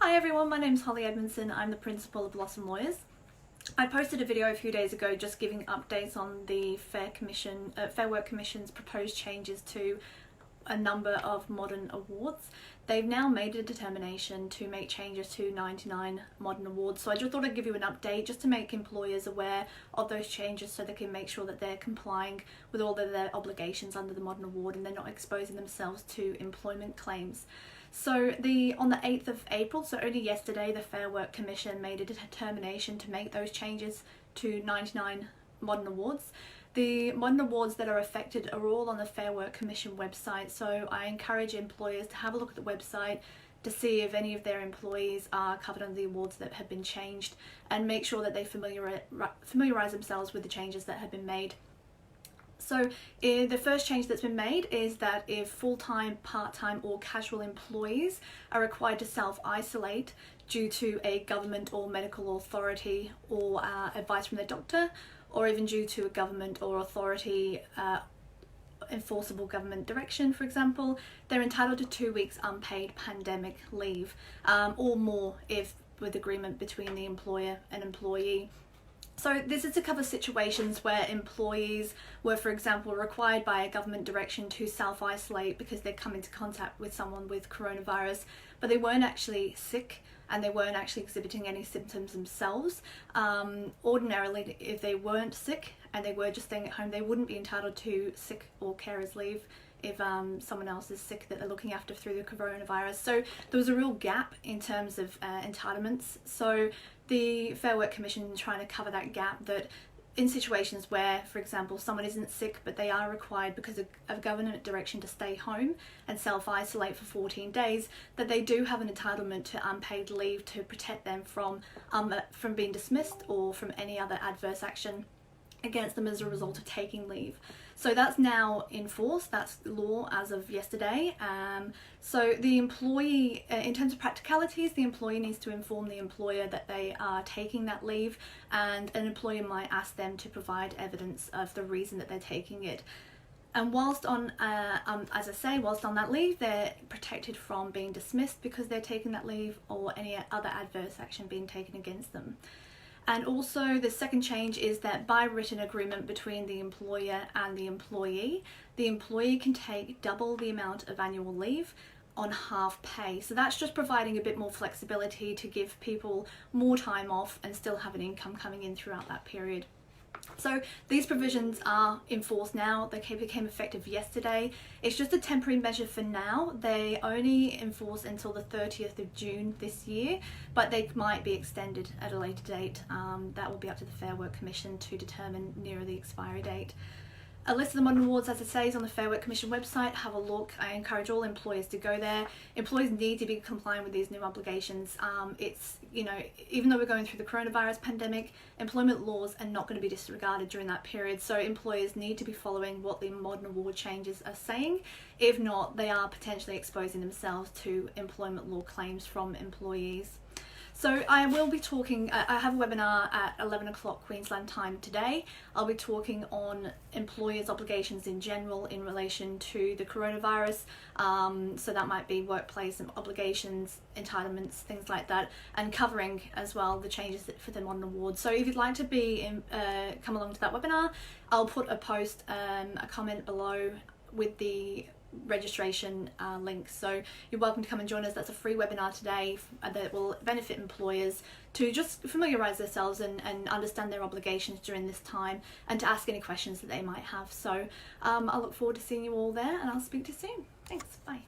Hi everyone, my name's Holly Edmondson. I'm the principal of Blossom Lawyers. I posted a video a few days ago just giving updates on the Fair Work Commission's proposed changes to a number of modern awards. They've now made a determination to make changes to 99 modern awards, so I just thought I'd give you an update just to make employers aware of those changes so they can make sure that they're complying with all of their obligations under the modern award and they're not exposing themselves to employment claims. So on the 8th of April, so only yesterday, the Fair Work Commission made a determination to make those changes to 99 modern awards. The modern awards that are affected are all on the Fair Work Commission website, so I encourage employers to have a look at the website to see if any of their employees are covered under the awards that have been changed, and make sure that they familiarise themselves with the changes that have been made. So the first change that's been made is that if full-time, part-time or casual employees are required to self-isolate due to a government or medical authority or advice from their doctor, or even due to a government or authority enforceable government direction, for example, they're entitled to 2 weeks unpaid pandemic leave, or more if with agreement between the employer and employee. So this is to cover situations where employees were, for example, required by a government direction to self-isolate because they come into contact with someone with coronavirus, but they weren't actually sick and they weren't actually exhibiting any symptoms themselves. Ordinarily, if they weren't sick and they were just staying at home, they wouldn't be entitled to sick or carers leave if someone else is sick that they're looking after through the coronavirus. So there was a real gap in terms of entitlements. So the Fair Work Commission is trying to cover that gap, that in situations where, for example, someone isn't sick but they are required because of government direction to stay home and self-isolate for 14 days, that they do have an entitlement to unpaid leave to protect them from being dismissed or from any other adverse action against them as a result of taking leave. So that's now in force, that's law as of yesterday. So the employee, in terms of practicalities, the employee needs to inform the employer that they are taking that leave, and an employer might ask them to provide evidence of the reason that they're taking it. And whilst on, as I say, whilst on that leave, they're protected from being dismissed because they're taking that leave or any other adverse action being taken against them. And also the second change is that by written agreement between the employer and the employee can take double the amount of annual leave on half pay. So that's just providing a bit more flexibility to give people more time off and still have an income coming in throughout that period. So these provisions are in force now. They became effective yesterday. It's just a temporary measure for now. They only enforce until the 30th of June this year, but they might be extended at a later date. That will be up to the Fair Work Commission to determine nearer the expiry date. A list of the modern awards, as I say, is on the Fair Work Commission website. Have a look. I encourage all employers to go there. Employers need to be complying with these new obligations. It's, even though we're going through the coronavirus pandemic, employment laws are not going to be disregarded during that period. So employers need to be following what the modern award changes are saying. If not, they are potentially exposing themselves to employment law claims from employees. So I will be talking, I have a webinar at 11 o'clock Queensland time today. I'll be talking on employers' obligations in general in relation to the coronavirus. So that might be workplace obligations, entitlements, things like that, and covering as well the changes for the modern awards. So if you'd like to come along to that webinar, I'll put a post, a comment below with the registration link, so you're welcome to come and join us. That's a free webinar today that will benefit employers to just familiarise themselves and understand their obligations during this time, and to ask any questions that they might have. So I look forward to seeing you all there, and I'll speak to you soon. Thanks, bye.